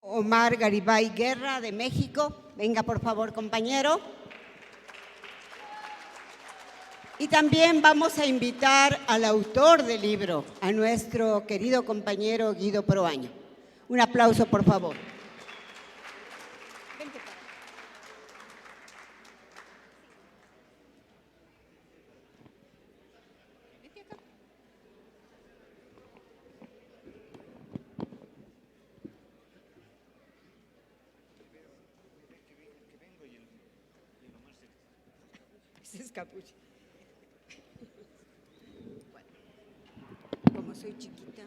Omar Garibay Guerra, de México. Venga, por favor, compañero. Y también vamos a invitar al autor del libro, a nuestro querido compañero Guido Proaño. Un aplauso, por favor. Se escapulle. Bueno, como soy chiquita.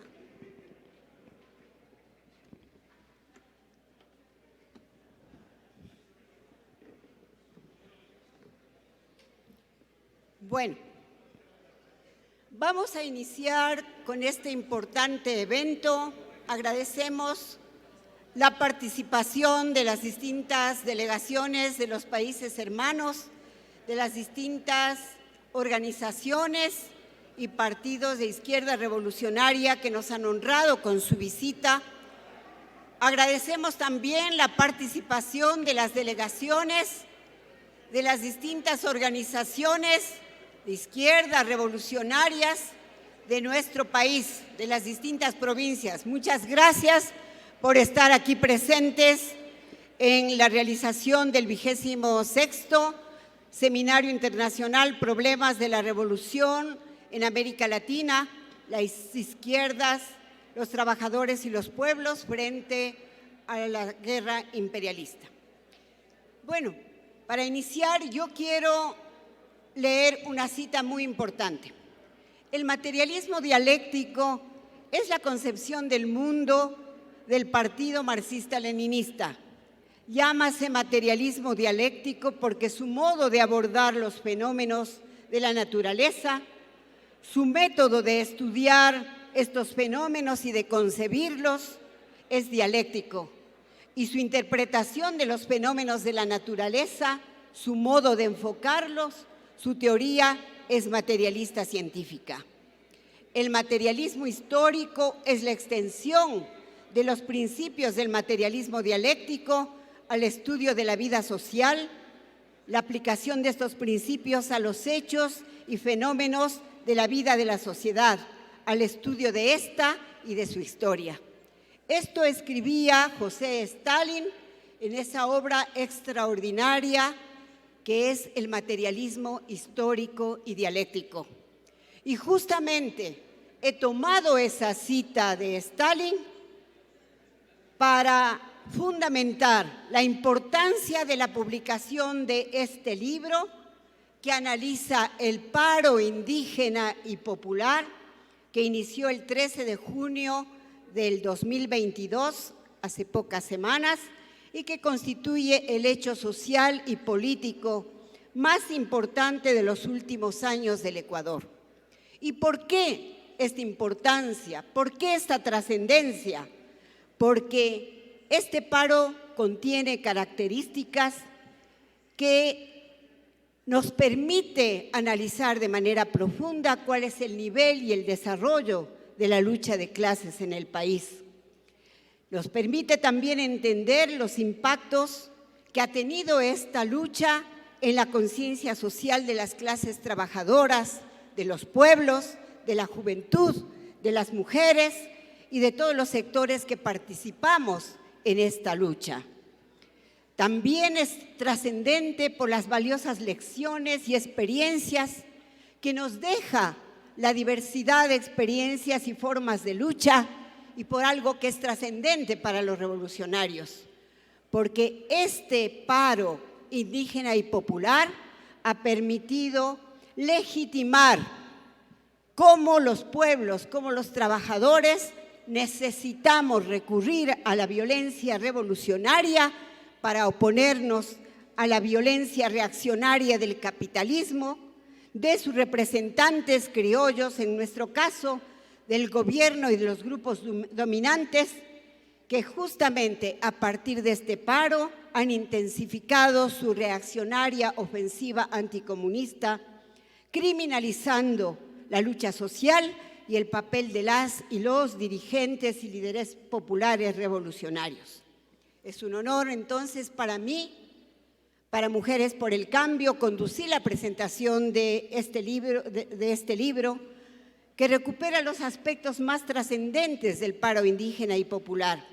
Bueno, vamos a iniciar con este importante evento. Agradecemos la participación de las distintas delegaciones de los países hermanos, de las distintas organizaciones y partidos de izquierda revolucionaria que nos han honrado con su visita. Agradecemos también la participación de las delegaciones de las distintas organizaciones de izquierda revolucionarias de nuestro país, de las distintas provincias. Muchas gracias por estar aquí presentes en la realización del 26º Seminario Internacional Problemas de la Revolución en América Latina, las izquierdas, los trabajadores y los pueblos frente a la guerra imperialista. Bueno, para iniciar yo quiero leer una cita muy importante. El materialismo dialéctico es la concepción del mundo del Partido Marxista-Leninista. Llámase materialismo dialéctico porque su modo de abordar los fenómenos de la naturaleza, su método de estudiar estos fenómenos y de concebirlos es dialéctico, y su interpretación de los fenómenos de la naturaleza, su modo de enfocarlos, su teoría es materialista científica. El materialismo histórico es la extensión de los principios del materialismo dialéctico al estudio de la vida social, la aplicación de estos principios a los hechos y fenómenos de la vida de la sociedad, al estudio de esta y de su historia. Esto escribía José Stalin en esa obra extraordinaria que es el materialismo histórico y dialéctico. Y justamente he tomado esa cita de Stalin para fundamentar la importancia de la publicación de este libro que analiza el paro indígena y popular que inició el 13 de junio del 2022, hace pocas semanas, y que constituye el hecho social y político más importante de los últimos años del Ecuador. ¿Y por qué esta importancia? ¿Por qué esta trascendencia? Porque este paro contiene características que nos permite analizar de manera profunda cuál es el nivel y el desarrollo de la lucha de clases en el país. Nos permite también entender los impactos que ha tenido esta lucha en la conciencia social de las clases trabajadoras, de los pueblos, de la juventud, de las mujeres y de todos los sectores que participamos en esta lucha. También es trascendente por las valiosas lecciones y experiencias que nos deja la diversidad de experiencias y formas de lucha y por algo que es trascendente para los revolucionarios, porque este paro indígena y popular ha permitido legitimar cómo los pueblos, cómo los trabajadores necesitamos recurrir a la violencia revolucionaria para oponernos a la violencia reaccionaria del capitalismo, de sus representantes criollos, en nuestro caso, del gobierno y de los grupos dominantes, que justamente a partir de este paro han intensificado su reaccionaria ofensiva anticomunista, criminalizando la lucha social y el papel de las y los dirigentes y líderes populares revolucionarios. Es un honor entonces para mí, para Mujeres por el Cambio, conducir la presentación de este libro, que recupera los aspectos más trascendentes del paro indígena y popular.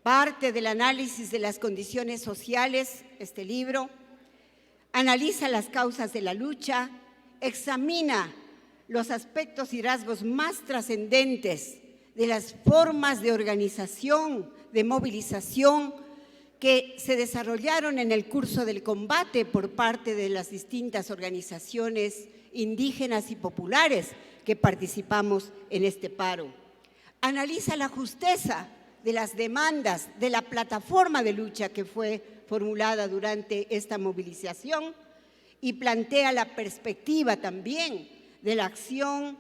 Parte del análisis de las condiciones sociales, este libro analiza las causas de la lucha, examina los aspectos y rasgos más trascendentes de las formas de organización, de movilización que se desarrollaron en el curso del combate por parte de las distintas organizaciones indígenas y populares que participamos en este paro. Analiza la justeza de las demandas de la plataforma de lucha que fue formulada durante esta movilización y plantea la perspectiva también de la acción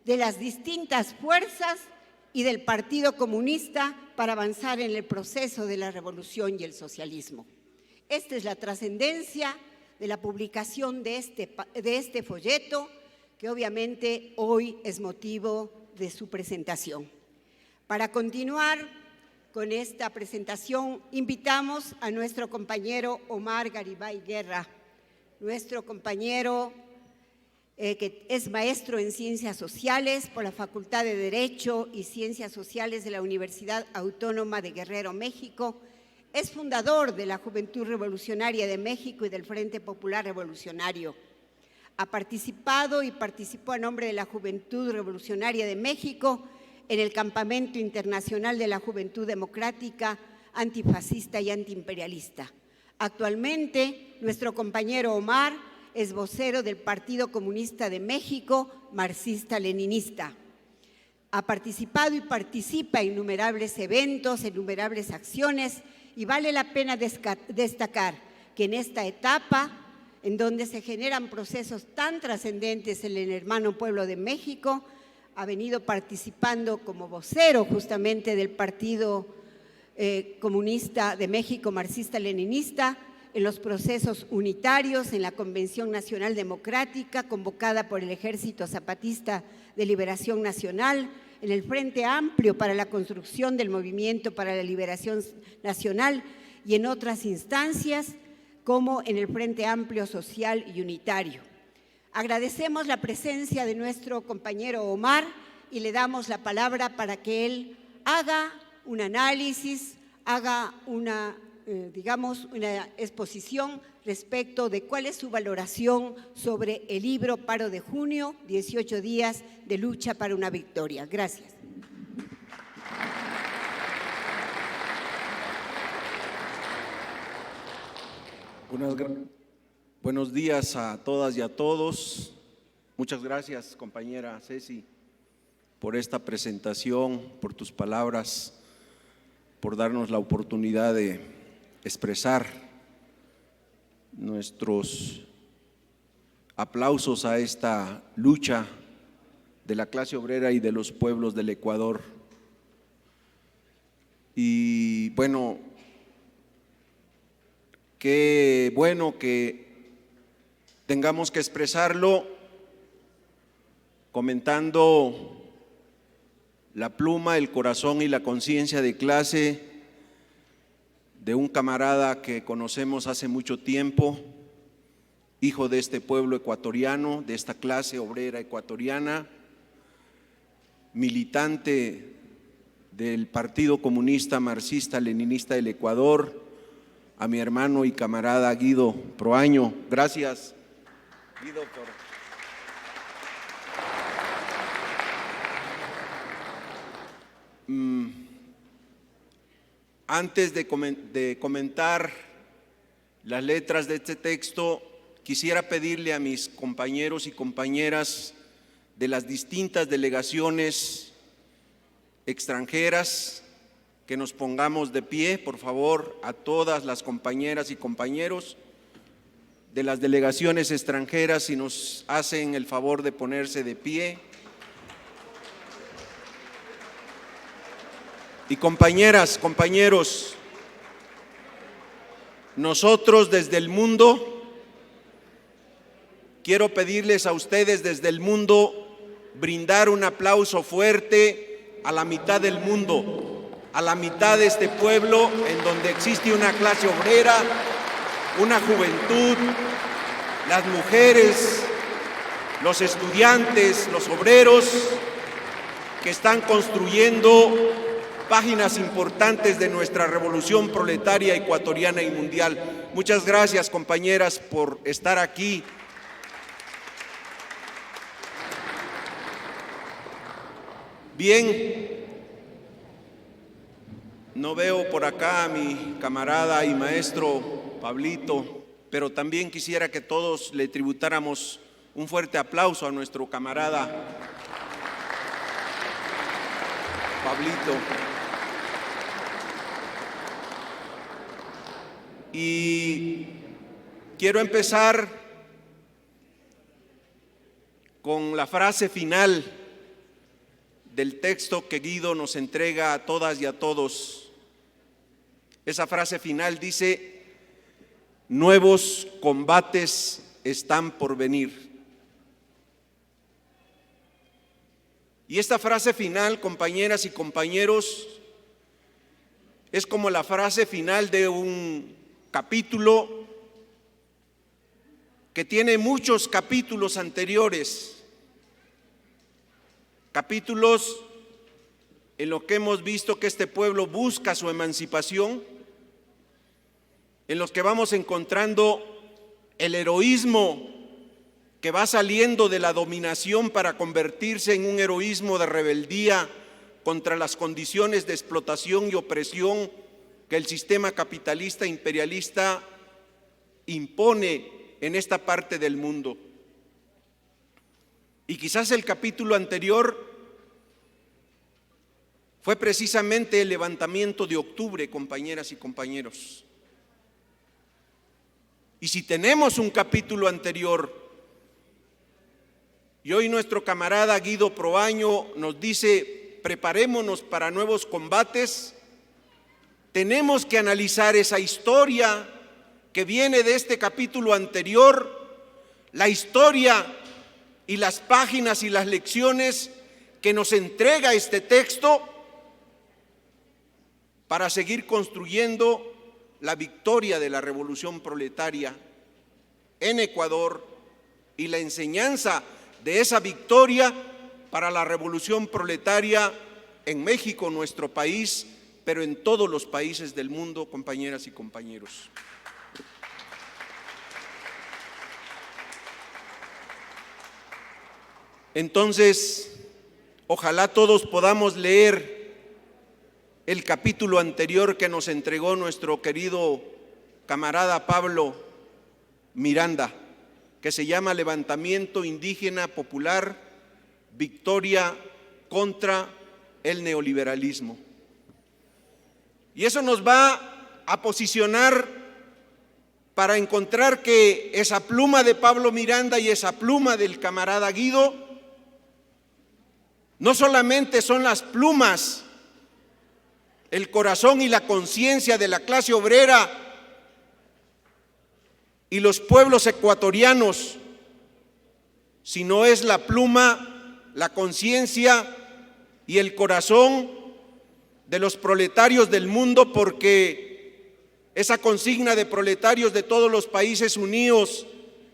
de las distintas fuerzas y del Partido Comunista para avanzar en el proceso de la revolución y el socialismo. Esta es la trascendencia de la publicación de este folleto, que obviamente hoy es motivo de su presentación. Para continuar con esta presentación, invitamos a nuestro compañero Omar Garibay Guerra, nuestro compañero que es maestro en Ciencias Sociales por la Facultad de Derecho y Ciencias Sociales de la Universidad Autónoma de Guerrero, México. Es fundador de la Juventud Revolucionaria de México y del Frente Popular Revolucionario. Ha participado y participó a nombre de la Juventud Revolucionaria de México en el Campamento Internacional de la Juventud Democrática, Antifascista y Antiimperialista. Actualmente, nuestro compañero Omar es vocero del Partido Comunista de México, marxista-leninista. Ha participado y participa en innumerables eventos, en innumerables acciones, y vale la pena destacar que en esta etapa, en donde se generan procesos tan trascendentes en el hermano pueblo de México, ha venido participando como vocero justamente del Partido Comunista de México, marxista-leninista, en los procesos unitarios, en la Convención Nacional Democrática, convocada por el Ejército Zapatista de Liberación Nacional, en el Frente Amplio para la construcción del Movimiento para la Liberación Nacional y en otras instancias, como en el Frente Amplio Social y Unitario. Agradecemos la presencia de nuestro compañero Omar y le damos la palabra para que él haga un análisis, haga una exposición respecto de cuál es su valoración sobre el libro Paro de Junio, 18 días de lucha para una victoria. Gracias. Buenos días a todas y a todos. Muchas gracias, compañera Ceci, por esta presentación, por tus palabras, por darnos la oportunidad de expresar nuestros aplausos a esta lucha de la clase obrera y de los pueblos del Ecuador. Y bueno, qué bueno que tengamos que expresarlo comentando la pluma, el corazón y la conciencia de clase de un camarada que conocemos hace mucho tiempo, hijo de este pueblo ecuatoriano, de esta clase obrera ecuatoriana, militante del Partido Comunista Marxista-Leninista del Ecuador, a mi hermano y camarada Guido Proaño. Gracias, Guido, por… Antes de comentar las letras de este texto, quisiera pedirle a mis compañeros y compañeras de las distintas delegaciones extranjeras que nos pongamos de pie, por favor, a todas las compañeras y compañeros de las delegaciones extranjeras, si nos hacen el favor de ponerse de pie. Y compañeras, compañeros, nosotros desde el mundo, quiero pedirles a ustedes desde el mundo brindar un aplauso fuerte a la mitad del mundo. a la mitad de este pueblo, en donde existe una clase obrera, una juventud, las mujeres, los estudiantes, los obreros, que están construyendo páginas importantes de nuestra revolución proletaria ecuatoriana y mundial. Muchas gracias, compañeras, por estar aquí. Bien, no veo por acá a mi camarada y maestro Pablito, pero también quisiera que todos le tributáramos un fuerte aplauso a nuestro camarada Pablito. Y quiero empezar con la frase final del texto que Guido nos entrega a todas y a todos. Esa frase final dice: nuevos combates están por venir. Y esta frase final, compañeras y compañeros, es como la frase final de un capítulo que tiene muchos capítulos anteriores, capítulos en los que hemos visto que este pueblo busca su emancipación, en los que vamos encontrando el heroísmo que va saliendo de la dominación para convertirse en un heroísmo de rebeldía contra las condiciones de explotación y opresión que el sistema capitalista imperialista impone en esta parte del mundo. Y quizás el capítulo anterior fue precisamente el levantamiento de octubre, compañeras y compañeros. Y si tenemos un capítulo anterior, y hoy nuestro camarada Guido Proaño nos dice: preparémonos para nuevos combates, tenemos que analizar esa historia que viene de este capítulo anterior, la historia y las páginas y las lecciones que nos entrega este texto para seguir construyendo la victoria de la revolución proletaria en Ecuador y la enseñanza de esa victoria para la revolución proletaria en México, nuestro país, pero en todos los países del mundo, compañeras y compañeros. Entonces, ojalá todos podamos leer el capítulo anterior que nos entregó nuestro querido camarada Pablo Miranda, que se llama Levantamiento Indígena Popular, Victoria contra el Neoliberalismo. Y eso nos va a posicionar para encontrar que esa pluma de Pablo Miranda y esa pluma del camarada Guido no solamente son las plumas, el corazón y la conciencia de la clase obrera y los pueblos ecuatorianos, sino es la pluma, la conciencia y el corazón de los proletarios del mundo, porque esa consigna de proletarios de todos los países unidos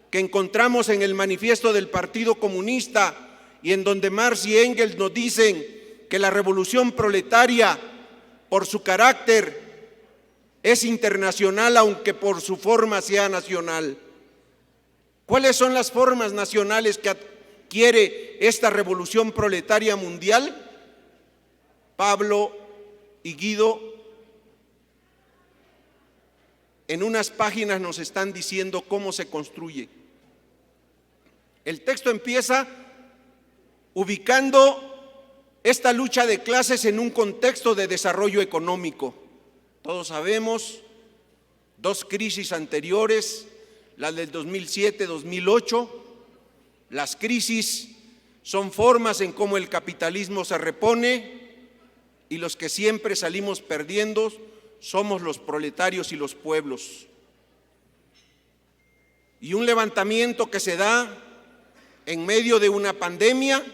que encontramos en el manifiesto del Partido Comunista y en donde Marx y Engels nos dicen que la revolución proletaria, por su carácter, es internacional, aunque por su forma sea nacional. ¿Cuáles son las formas nacionales que adquiere esta revolución proletaria mundial? Pablo y Guido en unas páginas nos están diciendo cómo se construye. El texto empieza ubicando esta lucha de clases en un contexto de desarrollo económico. Todos sabemos, dos crisis anteriores, la del 2007-2008, las crisis son formas en cómo el capitalismo se repone y los que siempre salimos perdiendo somos los proletarios y los pueblos. Y un levantamiento que se da en medio de una pandemia,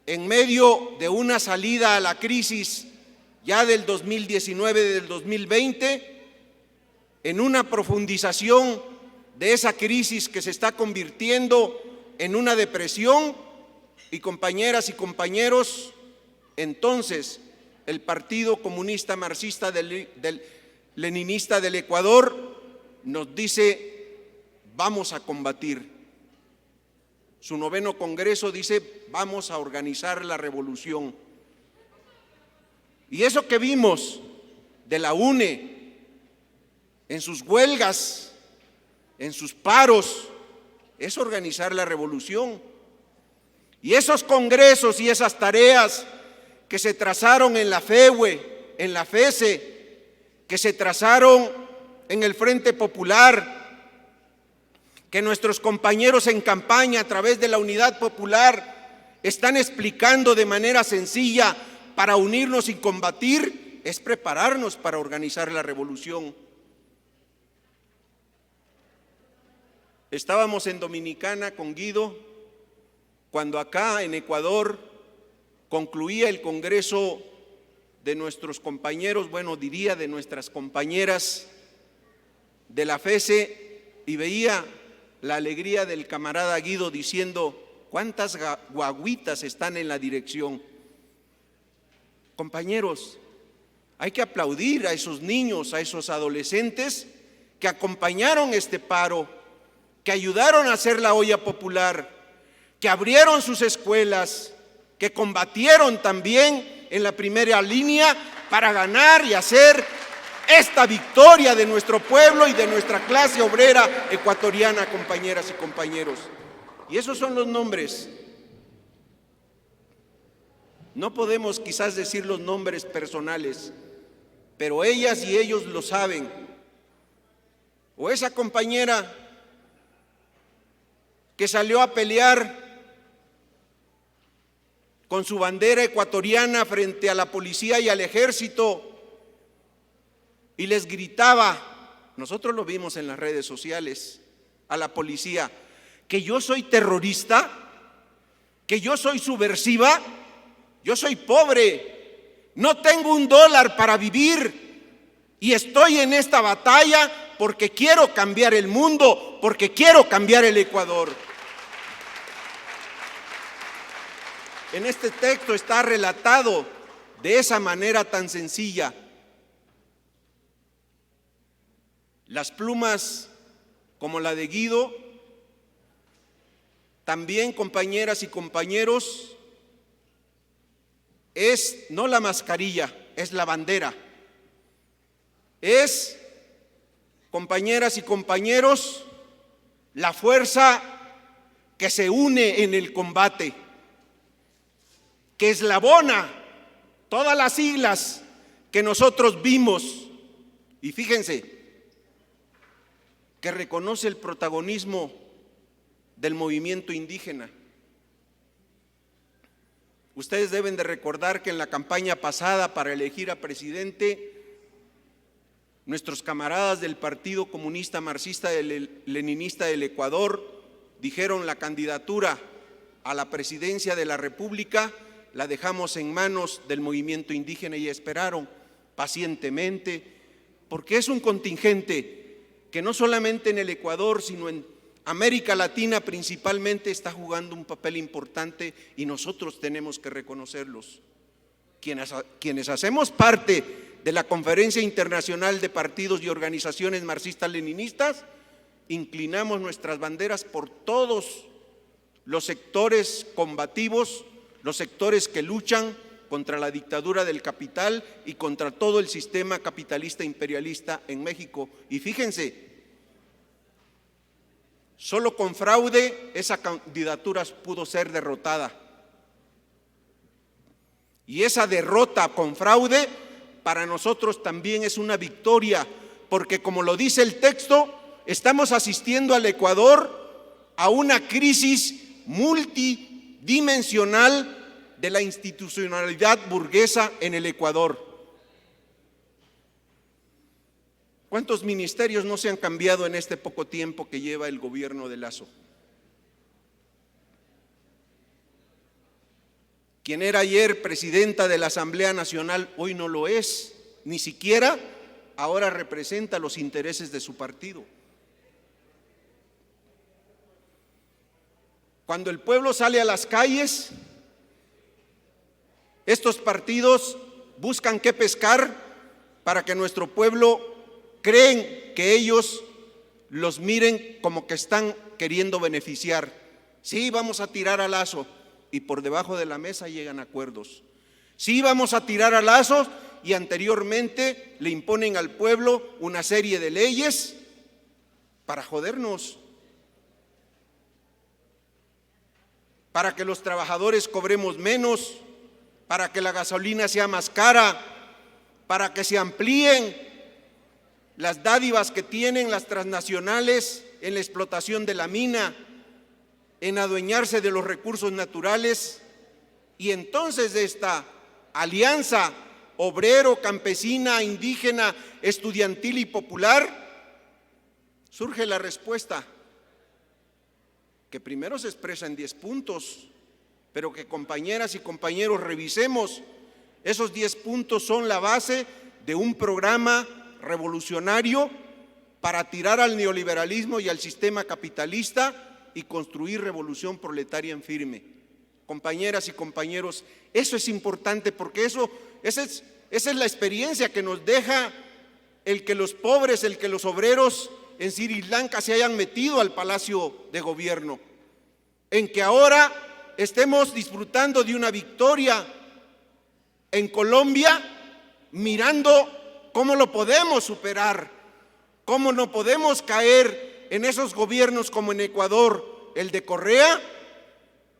en medio de una salida a la crisis ya del 2019, del 2020, en una profundización de esa crisis que se está convirtiendo en una depresión. Y compañeras y compañeros, entonces el Partido Comunista Marxista Leninista del Ecuador nos dice: vamos a combatir. Su 9º Congreso dice: vamos a organizar la revolución. Y eso que vimos de la UNE en sus huelgas, en sus paros, es organizar la revolución. Y esos congresos y esas tareas que se trazaron en la FEWE, en la FESE, que se trazaron en el Frente Popular, que nuestros compañeros en campaña a través de la Unidad Popular están explicando de manera sencilla para unirnos y combatir, es prepararnos para organizar la revolución. Estábamos en Dominicana con Guido cuando acá en Ecuador concluía el congreso de nuestros compañeros, bueno, diría de nuestras compañeras de la FESE, y veía la alegría del camarada Guido diciendo: ¿cuántas guaguitas están en la dirección? Compañeros, hay que aplaudir a esos niños, a esos adolescentes que acompañaron este paro, que ayudaron a hacer la olla popular, que abrieron sus escuelas, que combatieron también en la primera línea para ganar y hacer esta victoria de nuestro pueblo y de nuestra clase obrera ecuatoriana, compañeras y compañeros. Y esos son los nombres. No podemos quizás decir los nombres personales, pero ellas y ellos lo saben. O esa compañera que salió a pelear con su bandera ecuatoriana frente a la policía y al ejército y les gritaba, nosotros lo vimos en las redes sociales, a la policía, que yo soy terrorista, que yo soy subversiva, yo soy pobre, no tengo $1 para vivir y estoy en esta batalla porque quiero cambiar el mundo, porque quiero cambiar el Ecuador. En este texto está relatado de esa manera tan sencilla. Las plumas como la de Guido, también, compañeras y compañeros, es no la mascarilla, es la bandera. Es, compañeras y compañeros, la fuerza que se une en el combate, que eslabona todas las siglas que nosotros vimos. Y fíjense, que reconoce el protagonismo del movimiento indígena. Ustedes deben de recordar que en la campaña pasada para elegir a presidente, nuestros camaradas del Partido Comunista Marxista Leninista del Ecuador dijeron: la candidatura a la presidencia de la República la dejamos en manos del movimiento indígena, y esperaron pacientemente, porque es un contingente que no solamente en el Ecuador, sino en América Latina principalmente está jugando un papel importante, y nosotros tenemos que reconocerlos. Quienes hacemos parte de la Conferencia Internacional de Partidos y Organizaciones Marxistas-Leninistas, inclinamos nuestras banderas por todos los sectores combativos, los sectores que luchan contra la dictadura del capital y contra todo el sistema capitalista imperialista en México. Y fíjense, solo con fraude esa candidatura pudo ser derrotada. Y esa derrota con fraude para nosotros también es una victoria, porque como lo dice el texto, estamos asistiendo al Ecuador a una crisis multidimensional de la institucionalidad burguesa en el Ecuador. ¿Cuántos ministerios no se han cambiado en este poco tiempo que lleva el gobierno de Lasso? Quien era ayer presidenta de la Asamblea Nacional hoy no lo es, ni siquiera ahora representa los intereses de su partido. Cuando el pueblo sale a las calles, estos partidos buscan qué pescar para que nuestro pueblo creen que ellos los miren como que están queriendo beneficiar. Sí, vamos a tirar a Lazo, y por debajo de la mesa llegan acuerdos. Sí, vamos a tirar a Lazo, y anteriormente le imponen al pueblo una serie de leyes para jodernos, para que los trabajadores cobremos menos, para que la gasolina sea más cara, para que se amplíen las dádivas que tienen las transnacionales en la explotación de la mina, en adueñarse de los recursos naturales. Y entonces de esta alianza obrero, campesina, indígena, estudiantil y popular, surge la respuesta, que primero se expresa en 10 puntos, pero que compañeras y compañeros revisemos. Esos 10 puntos son la base de un programa revolucionario para tirar al neoliberalismo y al sistema capitalista y construir revolución proletaria en firme. Compañeras y compañeros, eso es importante porque esa es la experiencia que nos deja el que los pobres, el que los obreros en Sri Lanka se hayan metido al Palacio de Gobierno, en que ahora estemos disfrutando de una victoria en Colombia, mirando cómo lo podemos superar, cómo no podemos caer en esos gobiernos como en Ecuador, el de Correa,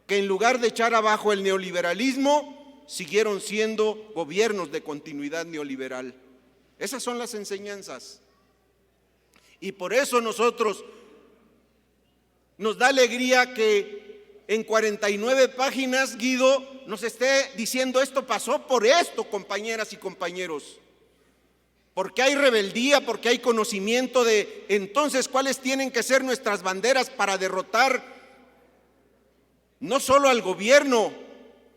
que en lugar de echar abajo el neoliberalismo, siguieron siendo gobiernos de continuidad neoliberal. Esas son las enseñanzas. Y por eso nosotros nos da alegría que en 49 páginas Guido nos esté diciendo esto pasó por esto, compañeras y compañeros. Porque hay rebeldía, porque hay conocimiento de entonces cuáles tienen que ser nuestras banderas para derrotar no solo al gobierno,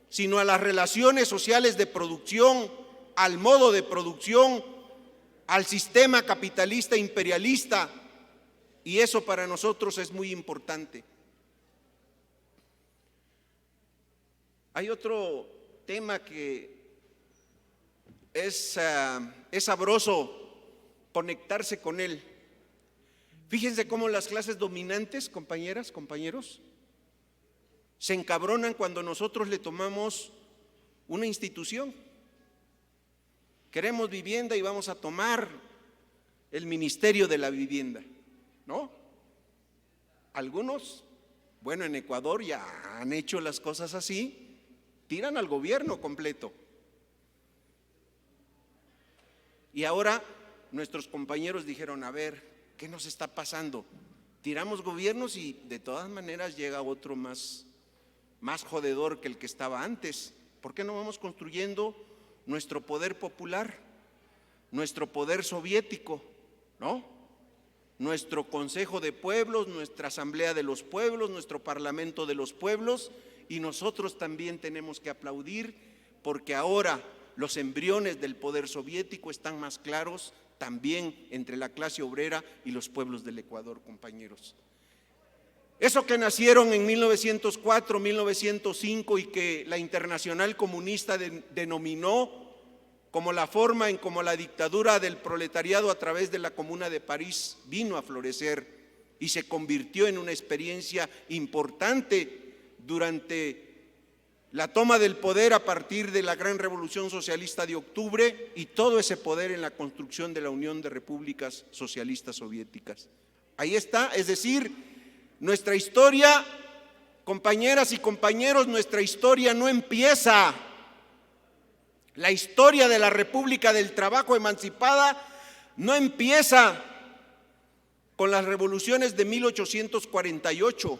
sino a las relaciones sociales de producción, al modo de producción, al sistema capitalista imperialista, y eso para nosotros es muy importante. Hay otro tema que es sabroso conectarse con él. Fíjense cómo las clases dominantes, compañeras, compañeros, se encabronan cuando nosotros le tomamos una institución. Queremos vivienda y vamos a tomar el Ministerio de la Vivienda, ¿no? Algunos, bueno, en Ecuador ya han hecho las cosas así, tiran al gobierno completo. Y ahora nuestros compañeros dijeron, a ver, ¿qué nos está pasando? Tiramos gobiernos y de todas maneras llega otro más jodedor que el que estaba antes. ¿Por qué no vamos construyendo nuestro poder popular, nuestro poder soviético, ¿no? Nuestro Consejo de Pueblos, nuestra Asamblea de los Pueblos, nuestro Parlamento de los Pueblos, y nosotros también tenemos que aplaudir porque ahora los embriones del poder soviético están más claros también entre la clase obrera y los pueblos del Ecuador, compañeros. Eso que nacieron en 1904, 1905 y que la Internacional Comunista denominó como la forma en cómo la dictadura del proletariado a través de la Comuna de París vino a florecer y se convirtió en una experiencia importante durante la toma del poder a partir de la gran revolución socialista de octubre y todo ese poder en la construcción de la Unión de Repúblicas Socialistas Soviéticas. Ahí está, es decir, nuestra historia, compañeras y compañeros, nuestra historia no empieza. La historia de la República del Trabajo emancipada no empieza con las revoluciones de 1848.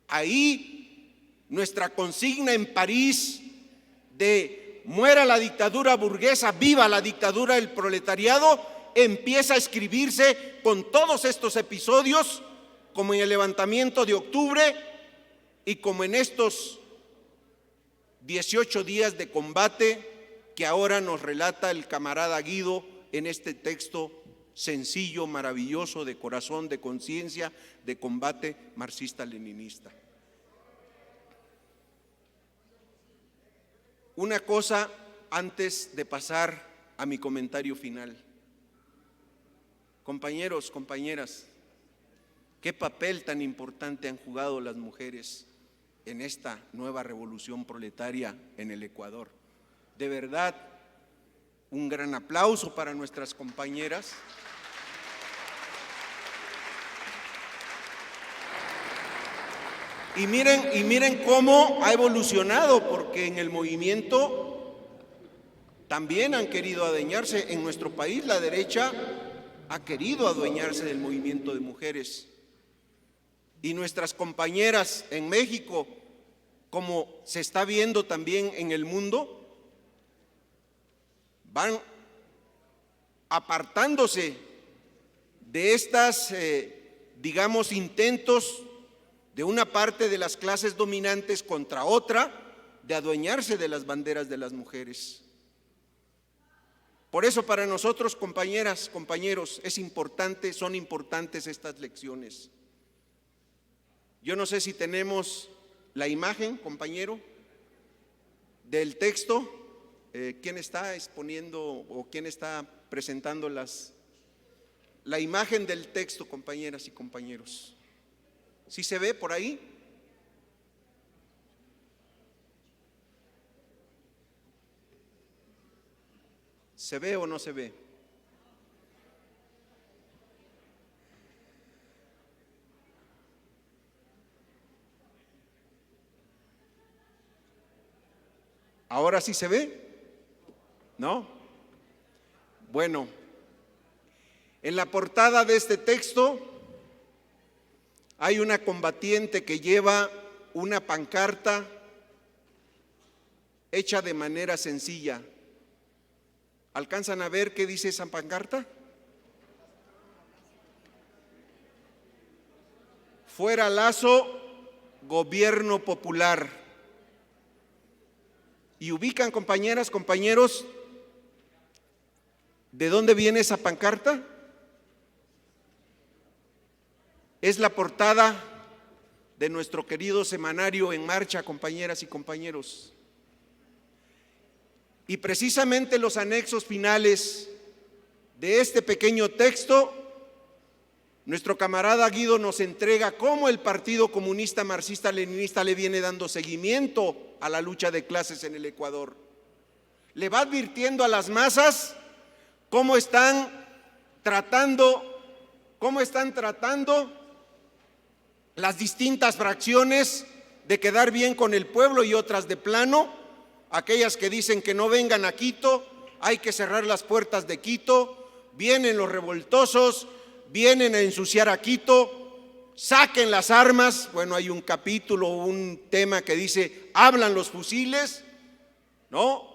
Ahí nuestra consigna en París de muera la dictadura burguesa, viva la dictadura del proletariado, empieza a escribirse con todos estos episodios, como en el levantamiento de octubre y como en estos 18 días de combate que ahora nos relata el camarada Guido en este texto sencillo, maravilloso, de corazón, de conciencia, de combate marxista-leninista. Una cosa antes de pasar a mi comentario final. Compañeros, compañeras, ¿qué papel tan importante han jugado las mujeres en esta nueva revolución proletaria en el Ecuador? De verdad, un gran aplauso para nuestras compañeras. Y miren cómo ha evolucionado, porque en el movimiento también han querido adueñarse. En nuestro país la derecha ha querido adueñarse del movimiento de mujeres. Y nuestras compañeras en México, como se está viendo también en el mundo, van apartándose de estas, digamos, intentos de una parte de las clases dominantes contra otra de adueñarse de las banderas de las mujeres. Por eso para nosotros, compañeras, compañeros, son importantes estas lecciones. Yo no sé si tenemos la imagen, compañero, del texto. ¿Quién está exponiendo o quién está presentando la imagen del texto, compañeras y compañeros? ¿Sí se ve por ahí? ¿Se ve o no se ve? ¿Ahora sí se ve? ¿No? Bueno, en la portada de este texto hay una combatiente que lleva una pancarta hecha de manera sencilla. ¿Alcanzan a ver qué dice esa pancarta? Fuera Lazo, gobierno popular. ¿Y ubican, compañeras, compañeros, de dónde viene esa pancarta? Es la portada de nuestro querido semanario En Marcha, compañeras y compañeros. Y precisamente los anexos finales de este pequeño texto, nuestro camarada Guido nos entrega cómo el Partido Comunista Marxista-Leninista le viene dando seguimiento a la lucha de clases en el Ecuador. Le va advirtiendo a las masas cómo están tratando las distintas fracciones de quedar bien con el pueblo y otras de plano, aquellas que dicen que no vengan a Quito, hay que cerrar las puertas de Quito, vienen los revoltosos, vienen a ensuciar a Quito, saquen las armas. Bueno, hay un capítulo, un tema que dice, hablan los fusiles, ¿no?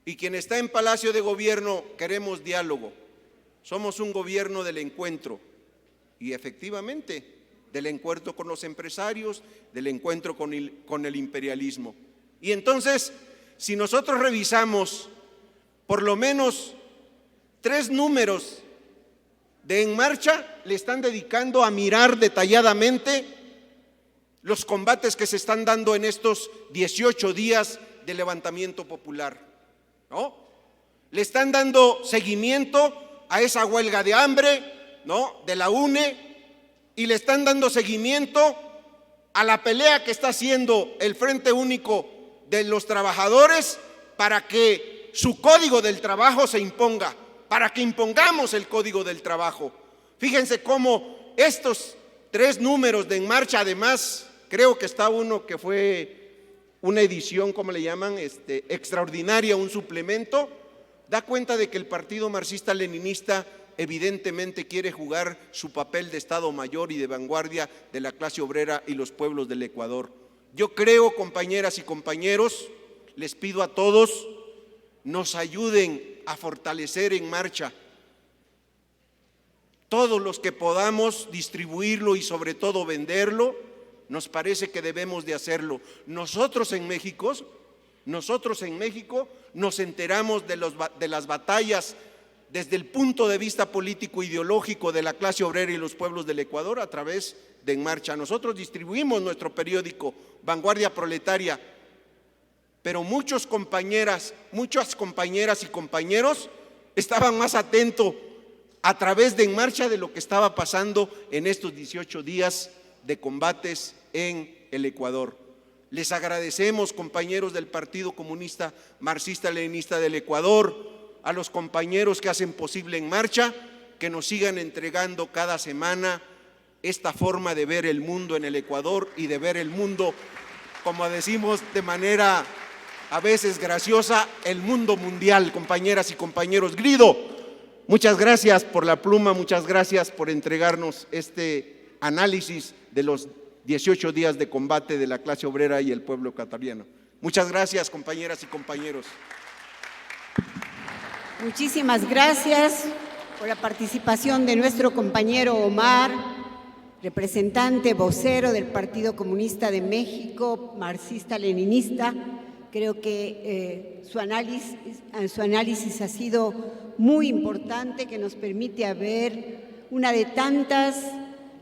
Y quien está en Palacio de Gobierno, queremos diálogo, somos un gobierno del encuentro, y efectivamente, del encuentro con los empresarios, del encuentro con el imperialismo. Y entonces, si nosotros revisamos por lo menos 3 números de En Marcha, le están dedicando a mirar detalladamente los combates que se están dando en estos 18 días de levantamiento popular, ¿no? Le están dando seguimiento a esa huelga de hambre, ¿no?, de la UNE, y le están dando seguimiento a la pelea que está haciendo el Frente Único de los Trabajadores para que su código del trabajo se imponga, para que impongamos el código del trabajo. Fíjense cómo estos 3 números de En Marcha, además, creo que está uno que fue una edición, ¿cómo le llaman?, extraordinaria, un suplemento, da cuenta de que el Partido Marxista-Leninista evidentemente quiere jugar su papel de Estado Mayor y de vanguardia de la clase obrera y los pueblos del Ecuador. Yo creo, compañeras y compañeros, les pido a todos, nos ayuden a fortalecer En Marcha. Todos los que podamos distribuirlo y sobre todo venderlo, nos parece que debemos de hacerlo. Nosotros en México nos enteramos de las batallas desde el punto de vista político-ideológico de la clase obrera y los pueblos del Ecuador a través de En Marcha. Nosotros distribuimos nuestro periódico Vanguardia Proletaria, pero muchas compañeras y compañeros estaban más atentos a través de En Marcha de lo que estaba pasando en estos 18 días de combates en el Ecuador. Les agradecemos, compañeros del Partido Comunista Marxista-Leninista del Ecuador, a los compañeros que hacen posible En Marcha, que nos sigan entregando cada semana esta forma de ver el mundo en el Ecuador y de ver el mundo, como decimos de manera a veces graciosa, el mundo mundial. Compañeras y compañeros, Guido, muchas gracias por la pluma, muchas gracias por entregarnos este análisis de los 18 días de combate de la clase obrera y el pueblo ecuatoriano. Muchas gracias, compañeras y compañeros. Muchísimas gracias por la participación de nuestro compañero Omar, representante vocero del Partido Comunista de México, marxista-leninista. Creo que su análisis ha sido muy importante, que nos permite ver una de tantos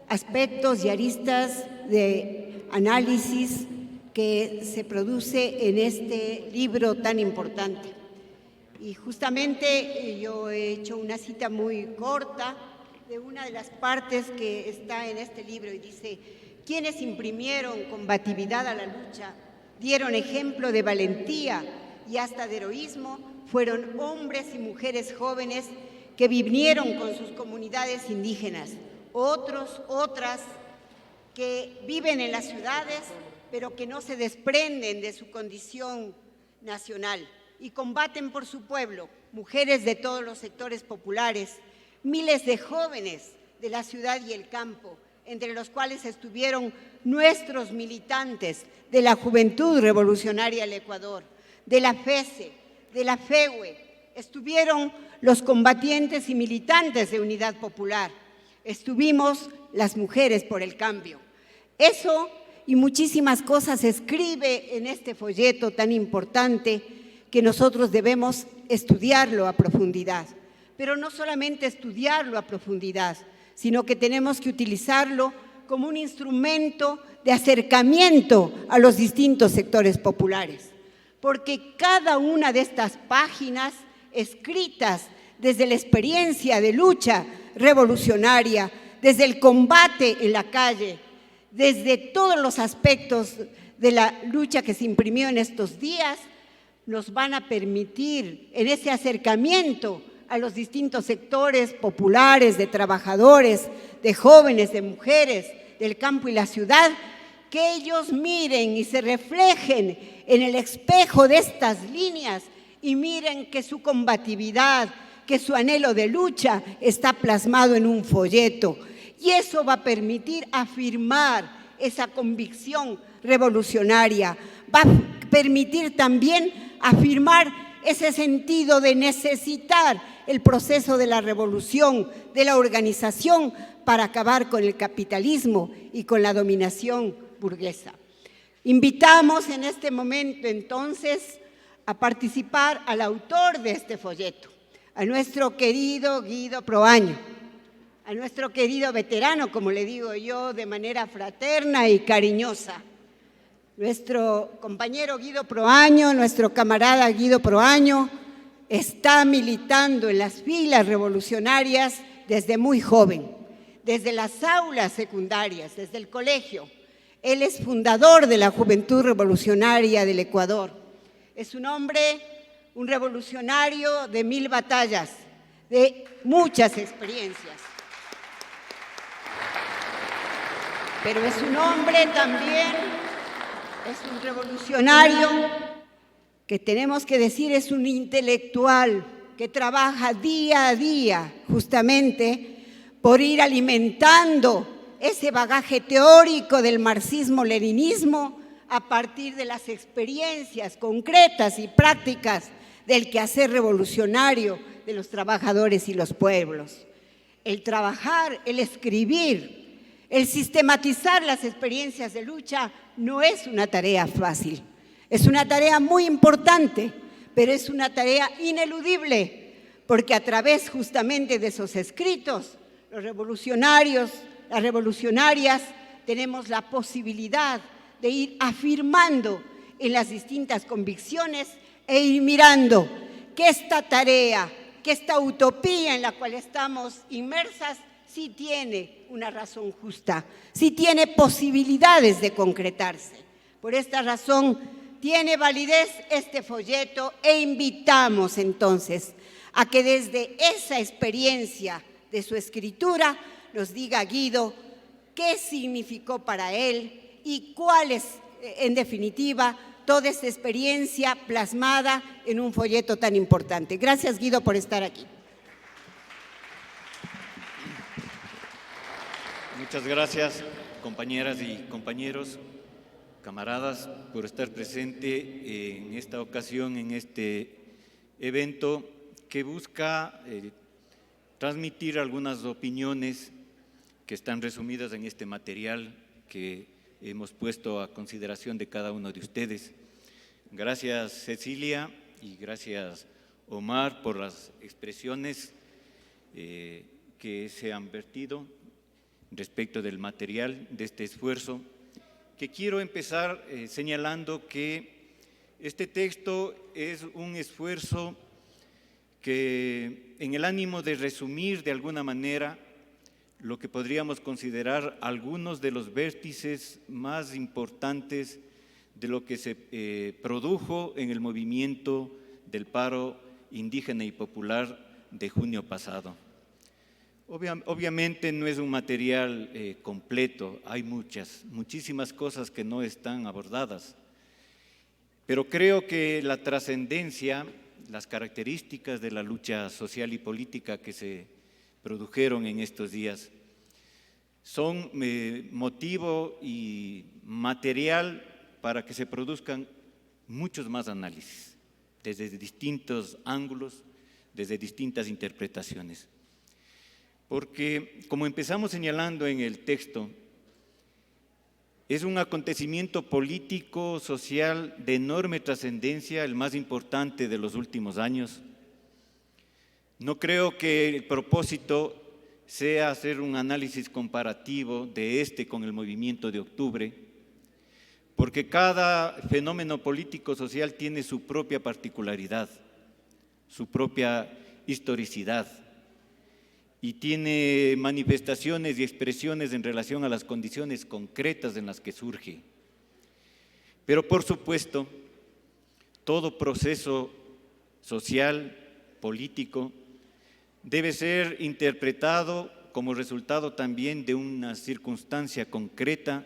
aspectos y aristas de análisis que se produce en este libro tan importante. Y justamente yo he hecho una cita muy corta de una de las partes que está en este libro y dice: quienes imprimieron combatividad a la lucha, dieron ejemplo de valentía y hasta de heroísmo, fueron hombres y mujeres jóvenes que vivieron con sus comunidades indígenas, otras que viven en las ciudades, pero que no se desprenden de su condición nacional y combaten por su pueblo, mujeres de todos los sectores populares, miles de jóvenes de la ciudad y el campo, entre los cuales estuvieron nuestros militantes de la Juventud Revolucionaria del Ecuador, de la FESE, de la FEUE, estuvieron los combatientes y militantes de Unidad Popular, estuvimos las mujeres por el cambio. Eso y muchísimas cosas se escribe en este folleto tan importante que nosotros debemos estudiarlo a profundidad. Pero no solamente estudiarlo a profundidad, sino que tenemos que utilizarlo como un instrumento de acercamiento a los distintos sectores populares. Porque cada una de estas páginas escritas desde la experiencia de lucha revolucionaria, desde el combate en la calle, desde todos los aspectos de la lucha que se imprimió en estos días, nos van a permitir en ese acercamiento a los distintos sectores populares, de trabajadores, de jóvenes, de mujeres, del campo y la ciudad, que ellos miren y se reflejen en el espejo de estas líneas y miren que su combatividad, que su anhelo de lucha está plasmado en un folleto. Y eso va a permitir afirmar esa convicción revolucionaria, va a permitir también afirmar ese sentido de necesitar el proceso de la revolución, de la organización para acabar con el capitalismo y con la dominación burguesa. Invitamos en este momento entonces a participar al autor de este folleto, a nuestro querido Guido Proaño, a nuestro querido veterano, como le digo yo, de manera fraterna y cariñosa. Nuestro compañero Guido Proaño, nuestro camarada Guido Proaño, está militando en las filas revolucionarias desde muy joven, desde las aulas secundarias, desde el colegio. Él es fundador de la Juventud Revolucionaria del Ecuador. Es un hombre, un revolucionario de 1000 batallas, de muchas experiencias. Pero es un hombre también, es un revolucionario que tenemos que decir es un intelectual que trabaja día a día justamente por ir alimentando ese bagaje teórico del marxismo-leninismo a partir de las experiencias concretas y prácticas del quehacer revolucionario de los trabajadores y los pueblos. El trabajar, el escribir, El sistematizar las experiencias de lucha no es una tarea fácil. Es una tarea muy importante, pero es una tarea ineludible, porque a través justamente de esos escritos, los revolucionarios, las revolucionarias, tenemos la posibilidad de ir afirmando en las distintas convicciones e ir mirando que esta tarea, que esta utopía en la cual estamos inmersas, sí tiene una razón justa, sí tiene posibilidades de concretarse. Por esta razón, tiene validez este folleto e invitamos entonces a que desde esa experiencia de su escritura nos diga Guido qué significó para él y cuál es, en definitiva, toda esta experiencia plasmada en un folleto tan importante. Gracias, Guido, por estar aquí. Muchas gracias, compañeras y compañeros, camaradas, por estar presente en esta ocasión, en este evento que busca transmitir algunas opiniones que están resumidas en este material que hemos puesto a consideración de cada uno de ustedes. Gracias, Cecilia, y gracias, Omar, por las expresiones que se han vertido respecto del material, de este esfuerzo, que quiero empezar señalando que este texto es un esfuerzo que, en el ánimo de resumir de alguna manera lo que podríamos considerar algunos de los vértices más importantes de lo que se produjo en el movimiento del paro indígena y popular de junio pasado. Obviamente no es un material completo, hay muchísimas cosas que no están abordadas, pero creo que la trascendencia, las características de la lucha social y política que se produjeron en estos días son motivo y material para que se produzcan muchos más análisis, desde distintos ángulos, desde distintas interpretaciones. Porque, como empezamos señalando en el texto, es un acontecimiento político, social, de enorme trascendencia, el más importante de los últimos años. No creo que el propósito sea hacer un análisis comparativo de este con el movimiento de octubre, porque cada fenómeno político-social tiene su propia particularidad, su propia historicidad, y tiene manifestaciones y expresiones en relación a las condiciones concretas en las que surge. Pero, por supuesto, todo proceso social, político, debe ser interpretado como resultado también de una circunstancia concreta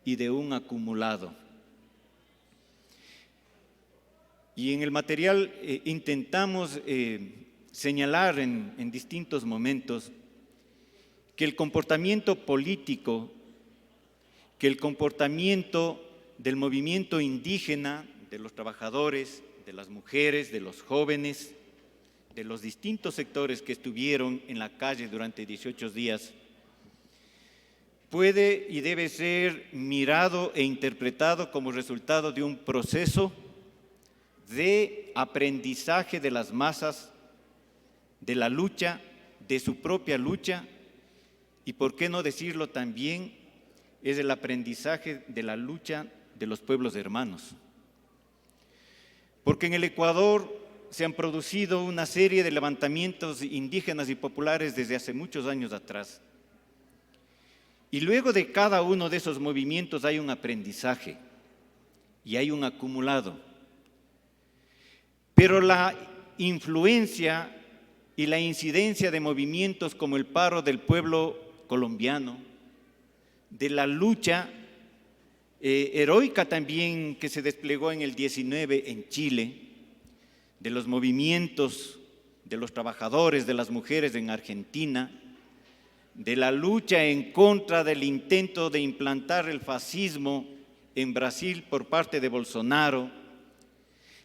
y de un acumulado. Y en el material intentamos señalar en distintos momentos que el comportamiento político, que el comportamiento del movimiento indígena, de los trabajadores, de las mujeres, de los jóvenes, de los distintos sectores que estuvieron en la calle durante 18 días, puede y debe ser mirado e interpretado como resultado de un proceso de aprendizaje de las masas, de la lucha, de su propia lucha, y por qué no decirlo también, es el aprendizaje de la lucha de los pueblos hermanos. Porque en el Ecuador se han producido una serie de levantamientos indígenas y populares desde hace muchos años atrás. Y luego de cada uno de esos movimientos hay un aprendizaje y hay un acumulado. Pero la influencia y la incidencia de movimientos como el paro del pueblo colombiano, de la lucha heroica también que se desplegó en el 19 en Chile, de los movimientos de los trabajadores, de las mujeres en Argentina, de la lucha en contra del intento de implantar el fascismo en Brasil por parte de Bolsonaro,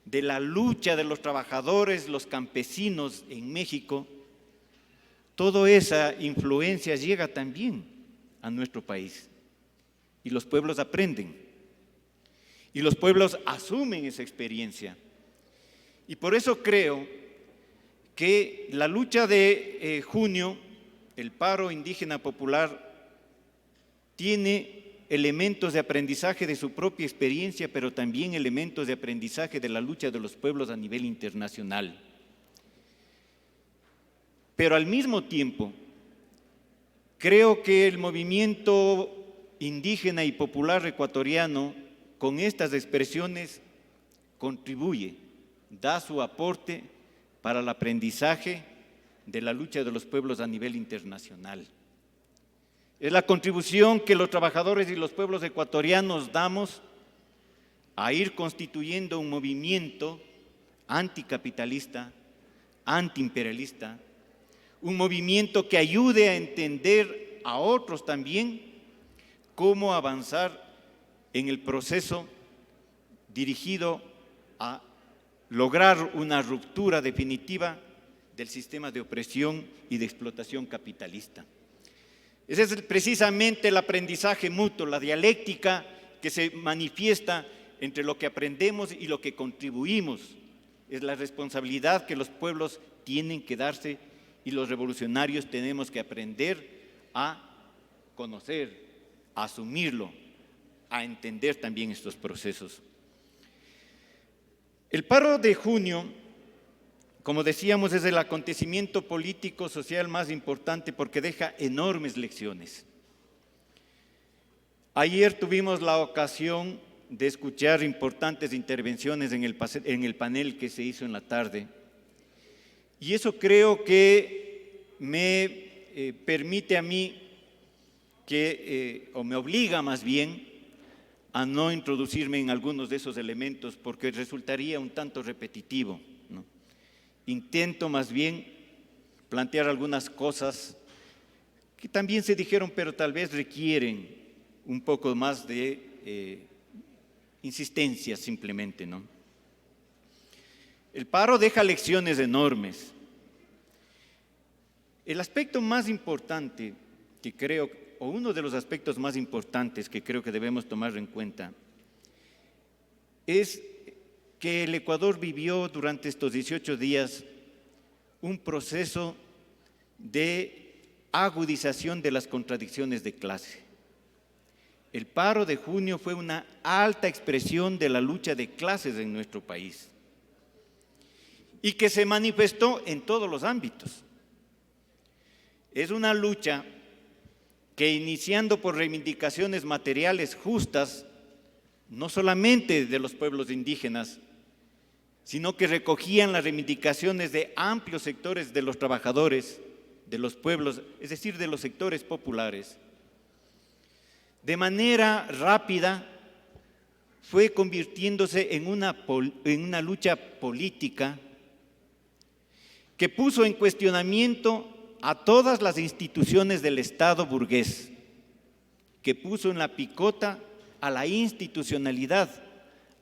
de la lucha de los trabajadores, los campesinos en México, toda esa influencia llega también a nuestro país. Y los pueblos aprenden. Y los pueblos asumen esa experiencia. Y por eso creo que la lucha de junio, el paro indígena popular, tiene elementos de aprendizaje de su propia experiencia, pero también elementos de aprendizaje de la lucha de los pueblos a nivel internacional. Pero al mismo tiempo, creo que el movimiento indígena y popular ecuatoriano, con estas expresiones, contribuye, da su aporte para el aprendizaje de la lucha de los pueblos a nivel internacional. Es la contribución que los trabajadores y los pueblos ecuatorianos damos a ir constituyendo un movimiento anticapitalista, antiimperialista, un movimiento que ayude a entender a otros también cómo avanzar en el proceso dirigido a lograr una ruptura definitiva del sistema de opresión y de explotación capitalista. Ese es precisamente el aprendizaje mutuo, la dialéctica que se manifiesta entre lo que aprendemos y lo que contribuimos. Es la responsabilidad que los pueblos tienen que darse y los revolucionarios tenemos que aprender a conocer, a asumirlo, a entender también estos procesos. El paro de junio, como decíamos, es el acontecimiento político social más importante porque deja enormes lecciones. Ayer tuvimos la ocasión de escuchar importantes intervenciones en el panel que se hizo en la tarde, y eso creo que me permite a mí o me obliga más bien a no introducirme en algunos de esos elementos porque resultaría un tanto repetitivo, ¿no? Intento más bien plantear algunas cosas que también se dijeron, pero tal vez requieren un poco más de insistencia simplemente, ¿no? El paro deja lecciones enormes. El aspecto más importante que creo, o uno de los aspectos más importantes que creo que debemos tomar en cuenta, es que el Ecuador vivió durante estos 18 días un proceso de agudización de las contradicciones de clase. El paro de junio fue una alta expresión de la lucha de clases en nuestro país y que se manifestó en todos los ámbitos. Es una lucha que, iniciando por reivindicaciones materiales justas, no solamente de los pueblos indígenas, sino que recogían las reivindicaciones de amplios sectores de los trabajadores, de los pueblos, es decir, de los sectores populares, de manera rápida fue convirtiéndose en una lucha política que puso en cuestionamiento a todas las instituciones del Estado burgués, que puso en la picota a la institucionalidad,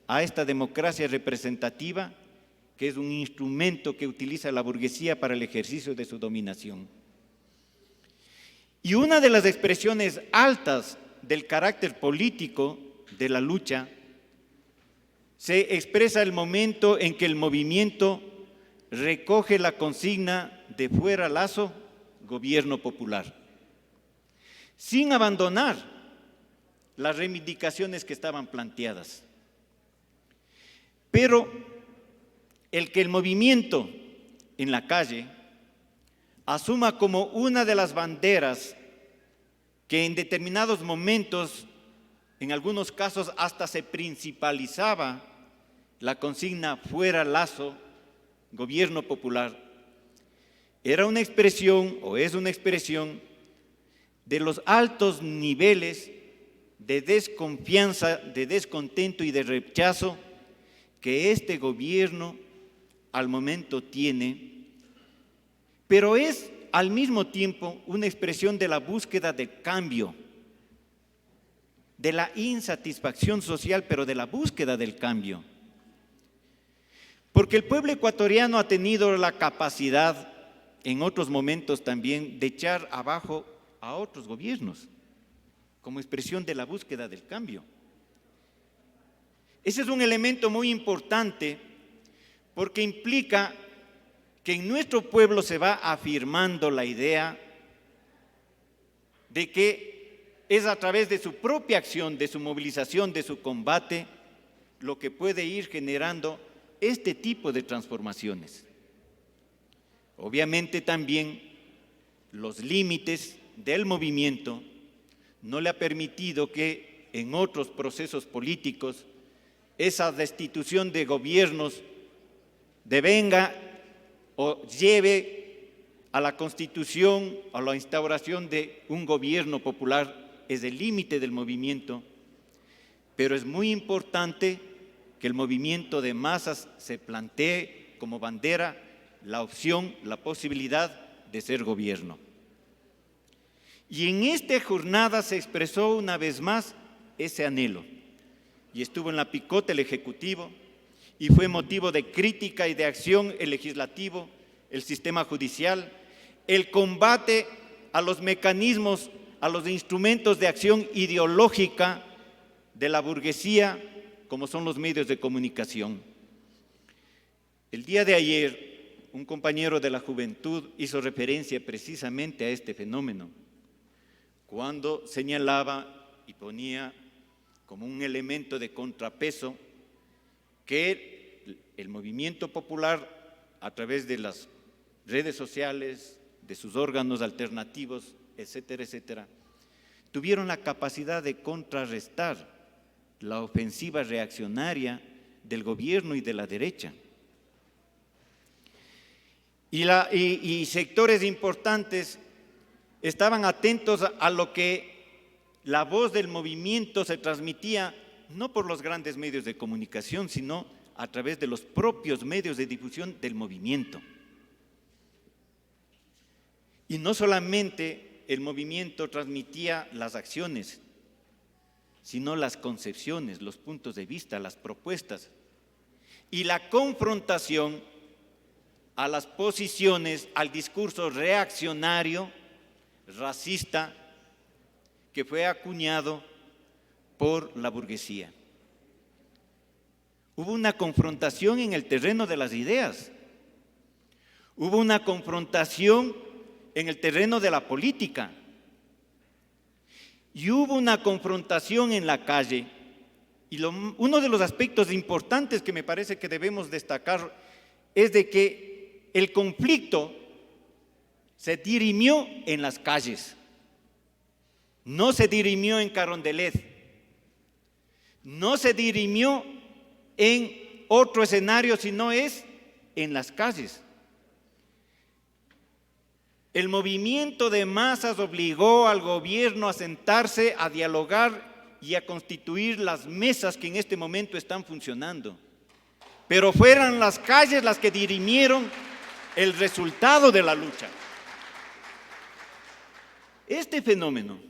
a esta democracia representativa, que es un instrumento que utiliza la burguesía para el ejercicio de su dominación. Y una de las expresiones altas del carácter político de la lucha se expresa el momento en que el movimiento recoge la consigna de fuera Lazo, gobierno popular, sin abandonar las reivindicaciones que estaban planteadas. Pero el que el movimiento en la calle asuma como una de las banderas que en determinados momentos, en algunos casos hasta se principalizaba la consigna fuera Lazo, gobierno popular, era una expresión o es una expresión de los altos niveles de desconfianza, de descontento y de rechazo que este gobierno al momento tiene, pero es al mismo tiempo una expresión de la búsqueda del cambio, de la insatisfacción social, pero de la búsqueda del cambio. Porque el pueblo ecuatoriano ha tenido la capacidad, en otros momentos también, de echar abajo a otros gobiernos. como expresión de la búsqueda del cambio. Ese es un elemento muy importante porque implica que en nuestro pueblo se va afirmando la idea de que es a través de su propia acción, de su movilización, de su combate, lo que puede ir generando este tipo de transformaciones. Obviamente también los límites del movimiento no le ha permitido que en otros procesos políticos esa destitución de gobiernos devenga o lleve a la constitución, a la instauración de un gobierno popular. Es el límite del movimiento, pero es muy importante que el movimiento de masas se plantee como bandera la opción, la posibilidad de ser gobierno. Y en esta jornada se expresó una vez más ese anhelo, y estuvo en la picota el Ejecutivo, y fue motivo de crítica y de acción el Legislativo, el sistema judicial, el combate a los mecanismos, a los instrumentos de acción ideológica de la burguesía, como son los medios de comunicación. El día de ayer, un compañero de la juventud hizo referencia precisamente a este fenómeno, cuando señalaba y ponía como un elemento de contrapeso que el movimiento popular, a través de las redes sociales, de sus órganos alternativos, etcétera, etcétera, tuvieron la capacidad de contrarrestar la ofensiva reaccionaria del gobierno y de la derecha. Y sectores importantes estaban atentos a lo que la voz del movimiento se transmitía no por los grandes medios de comunicación, sino a través de los propios medios de difusión del movimiento. Y no solamente el movimiento transmitía las acciones, sino las concepciones, los puntos de vista, las propuestas y la confrontación a las posiciones, al discurso reaccionario, racista, que fue acuñado por la burguesía. Hubo una confrontación en el terreno de las ideas, hubo una confrontación en el terreno de la política y hubo una confrontación en la calle. Y uno de los aspectos importantes que me parece que debemos destacar es de que el conflicto se dirimió en las calles, no se dirimió en Carondelet, no se dirimió en otro escenario, sino es en las calles. El movimiento de masas obligó al gobierno a sentarse, a dialogar y a constituir las mesas que en este momento están funcionando. Pero fueron las calles las que dirimieron el resultado de la lucha. Este fenómeno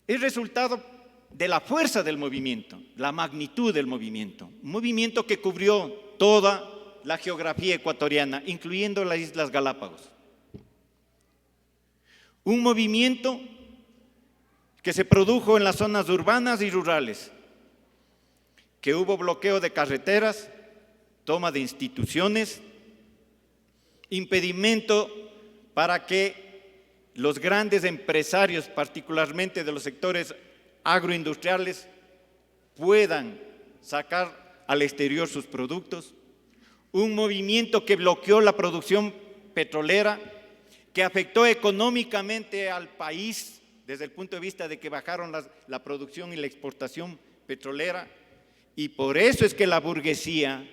es resultado de la fuerza del movimiento, la magnitud del movimiento. Un movimiento que cubrió toda la geografía ecuatoriana, incluyendo las Islas Galápagos. Un movimiento que se produjo en las zonas urbanas y rurales, que hubo bloqueo de carreteras, toma de instituciones, impedimento para que los grandes empresarios, particularmente de los sectores agroindustriales, puedan sacar al exterior sus productos. Un movimiento que bloqueó la producción petrolera, que afectó económicamente al país desde el punto de vista de que bajaron la producción y la exportación petrolera, y por eso es que la burguesía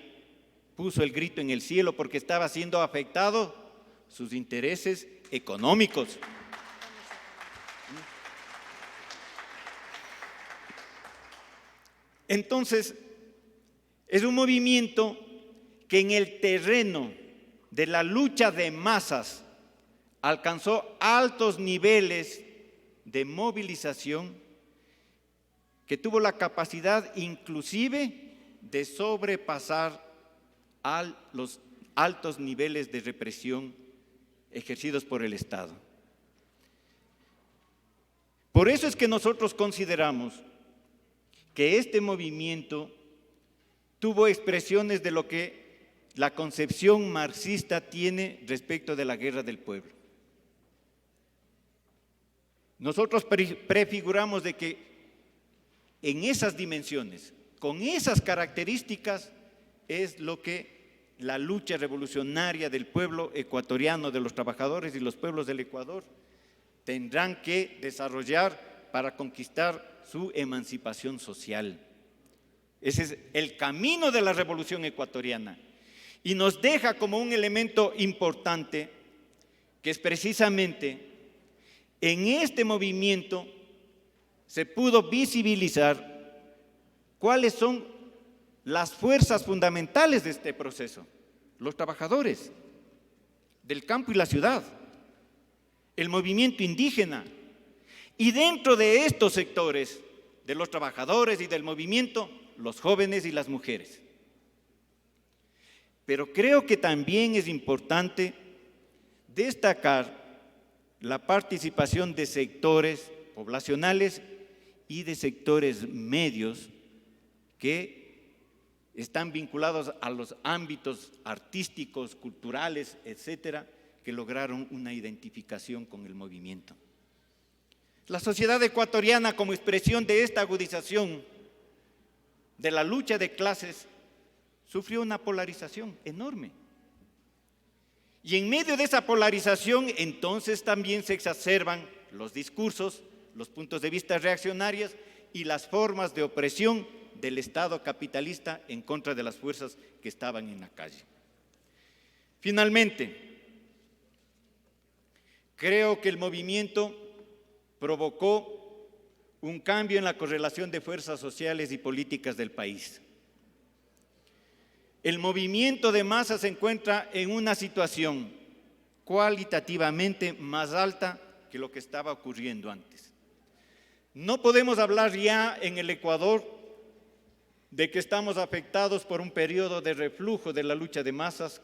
puso el grito en el cielo, porque estaba siendo afectado sus intereses económicos. Entonces, es un movimiento que en el terreno de la lucha de masas alcanzó altos niveles de movilización, que tuvo la capacidad inclusive de sobrepasar a los altos niveles de represión ejercidos por el Estado. Por eso es que nosotros consideramos que este movimiento tuvo expresiones de lo que la concepción marxista tiene respecto de la guerra del pueblo. Nosotros prefiguramos de que en esas dimensiones, con esas características, es lo que la lucha revolucionaria del pueblo ecuatoriano, de los trabajadores y los pueblos del Ecuador, tendrán que desarrollar para conquistar su emancipación social. Ese es el camino de la revolución ecuatoriana. Y nos deja como un elemento importante que es precisamente en este movimiento se pudo visibilizar cuáles son las fuerzas fundamentales de este proceso. Los trabajadores del campo y la ciudad, el movimiento indígena. Y dentro de estos sectores, de los trabajadores y del movimiento, los jóvenes y las mujeres. Pero creo que también es importante destacar la participación de sectores poblacionales y de sectores medios que están vinculados a los ámbitos artísticos, culturales, etcétera, que lograron una identificación con el movimiento. La sociedad ecuatoriana, como expresión de esta agudización de la lucha de clases, sufrió una polarización enorme. Y en medio de esa polarización, entonces también se exacerban los discursos, los puntos de vista reaccionarios y las formas de opresión del Estado capitalista en contra de las fuerzas que estaban en la calle. Finalmente, creo que el movimiento provocó un cambio en la correlación de fuerzas sociales y políticas del país. El movimiento de masa se encuentra en una situación cualitativamente más alta que lo que estaba ocurriendo antes. No podemos hablar ya en el Ecuador de que estamos afectados por un periodo de reflujo de la lucha de masas,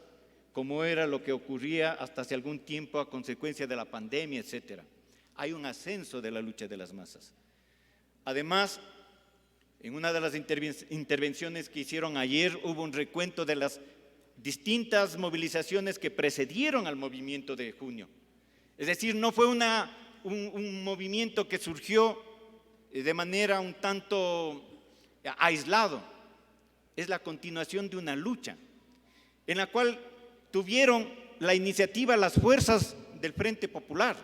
como era lo que ocurría hasta hace algún tiempo a consecuencia de la pandemia, etcétera. Hay un ascenso de la lucha de las masas. Además, en una de las intervenciones que hicieron ayer, hubo un recuento de las distintas movilizaciones que precedieron al movimiento de junio. Es decir, no fue un movimiento que surgió de manera un tanto aislado. Es la continuación de una lucha en la cual tuvieron la iniciativa las fuerzas del Frente Popular.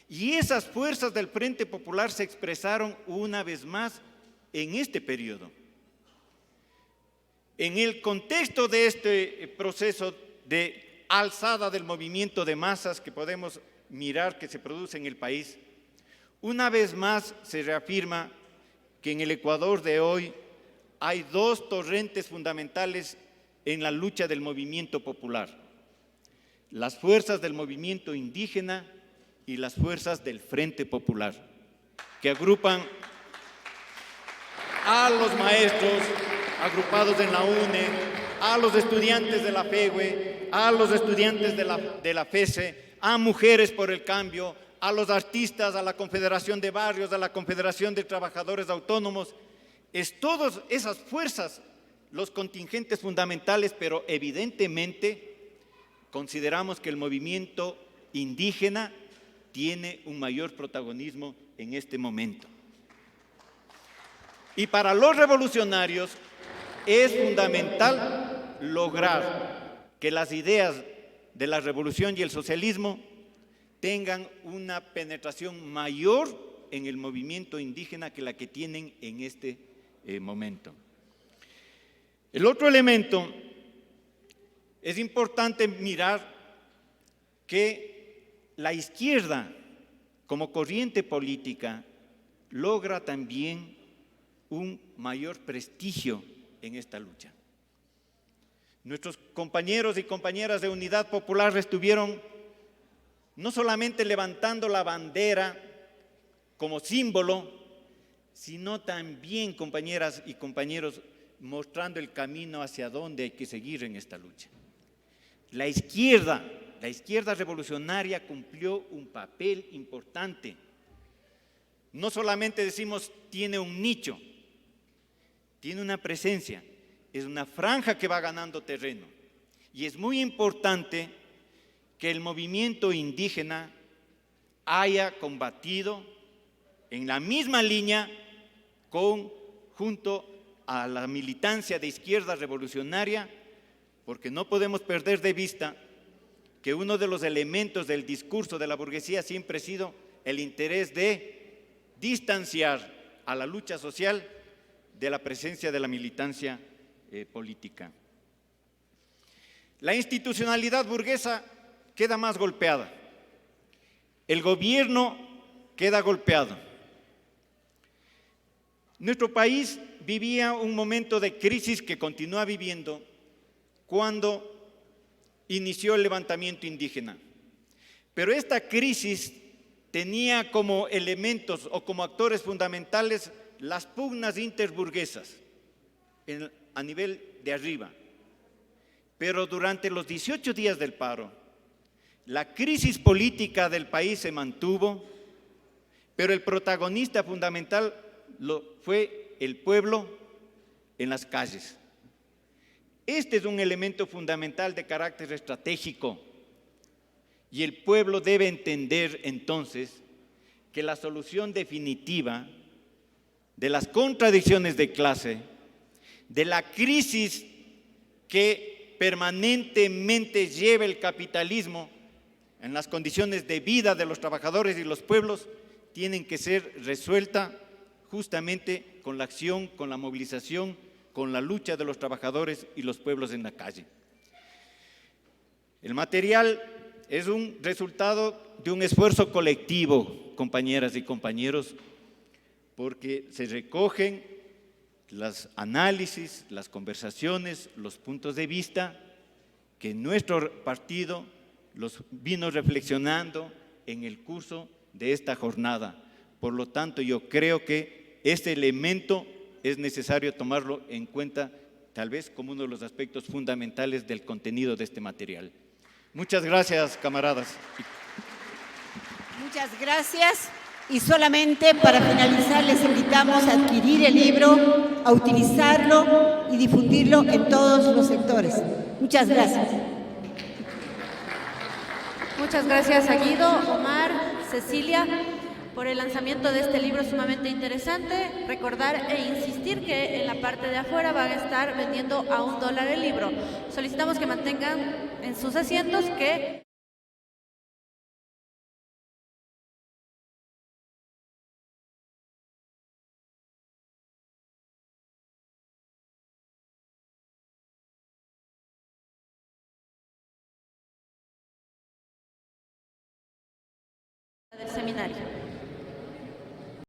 Y esas fuerzas del Frente Popular se expresaron una vez más en este periodo. En el contexto de este proceso de alzada del movimiento de masas que podemos mirar que se produce en el país, una vez más se reafirma que en el Ecuador de hoy hay dos torrentes fundamentales en la lucha del movimiento popular: las fuerzas del movimiento indígena y las fuerzas del Frente Popular, que agrupan a los maestros agrupados en la UNE, a los estudiantes de la FEWE, a los estudiantes de la FESE, a Mujeres por el Cambio, a los artistas, a la Confederación de Barrios, a la Confederación de Trabajadores Autónomos. Es todas esas fuerzas los contingentes fundamentales, pero evidentemente consideramos que el movimiento indígena tiene un mayor protagonismo en este momento. Y para los revolucionarios es fundamental lograr que las ideas de la revolución y el socialismo tengan una penetración mayor en el movimiento indígena que la que tienen en este momento. El otro elemento, es importante mirar que la izquierda como corriente política logra también un mayor prestigio en esta lucha. Nuestros compañeros y compañeras de Unidad Popular estuvieron no solamente levantando la bandera como símbolo, sino también, compañeras y compañeros, mostrando el camino hacia dónde hay que seguir en esta lucha. La izquierda revolucionaria cumplió un papel importante. no solamente decimos tiene un nicho, tiene una presencia, es una franja que va ganando terreno. Y es muy importante que el movimiento indígena haya combatido en la misma línea junto a la militancia de izquierda revolucionaria, porque no podemos perder de vista que uno de los elementos del discurso de la burguesía siempre ha sido el interés de distanciar a la lucha social de la presencia de la militancia política. La institucionalidad burguesa queda más golpeada. El gobierno queda golpeado. Nuestro país vivía un momento de crisis que continúa viviendo cuando inició el levantamiento indígena. Pero esta crisis tenía como elementos o como actores fundamentales las pugnas interburguesas a nivel de arriba. Pero durante los 18 días del paro, la crisis política del país se mantuvo, pero el protagonista fundamental fue el pueblo en las calles. Este es un elemento fundamental de carácter estratégico y el pueblo debe entender entonces que la solución definitiva de las contradicciones de clase, de la crisis que permanentemente lleva el capitalismo en las condiciones de vida de los trabajadores y los pueblos, tienen que ser resueltas justamente con la acción, con la movilización, con la lucha de los trabajadores y los pueblos en la calle. El material es un resultado de un esfuerzo colectivo, compañeras y compañeros, porque se recogen los análisis, las conversaciones, los puntos de vista que nuestro partido los vino reflexionando en el curso de esta jornada. Por lo tanto, yo creo que este elemento es necesario tomarlo en cuenta, tal vez como uno de los aspectos fundamentales del contenido de este material. Muchas gracias, camaradas. Muchas gracias. Y solamente para finalizar les invitamos a adquirir el libro, a utilizarlo y difundirlo en todos los sectores. Muchas gracias. Muchas gracias a Guido, Omar, Cecilia, por el lanzamiento de este libro sumamente interesante. Recordar e insistir que en la parte de afuera van a estar vendiendo a $1 el libro. Solicitamos que mantengan en sus asientos que... del seminario.